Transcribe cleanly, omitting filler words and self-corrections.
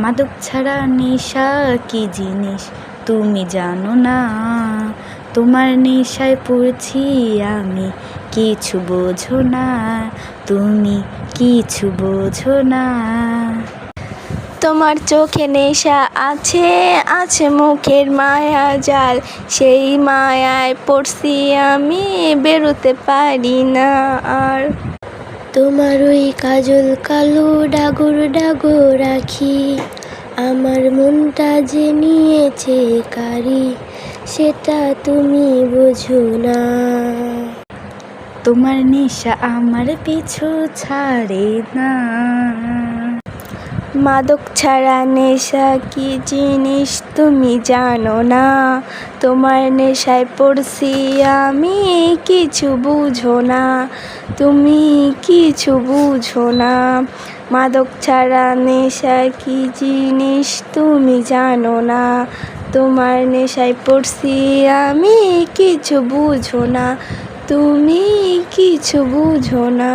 মাদক ছাড়া নেশা কি জিনিস তুমি জানো না, তোমার নেশায় পড়ছি আমি, কিছু বোঝো না, তুমি কিছু বোঝো না। তোমার চোখে নেশা আছে, আছে মুখের মায়া জাল, সেই মায়ায় পড়ছি আমি, বেরোতে পারি না আর। তোমার ওই কাজল কালো ডাগর ডাগর আখি, আমার মনটা যে নিয়েছে কারি, সেটা তুমি বোঝো না। তোমার নেশা আমার পিছু ছাড়ে না। মাদক ছাড়া নেশা কি জিনিস তুমি জানো না, তোমার নেশায় পড়ছি আমি, কিছু বুঝো না, তুমি কিছু বুঝো না। মাদক ছাড়া নেশা কি জিনিস তুমি জানো না, তোমার নেশায় পড়ছি আমি, কিছু বুঝো না, তুমি কিছু বুঝো না।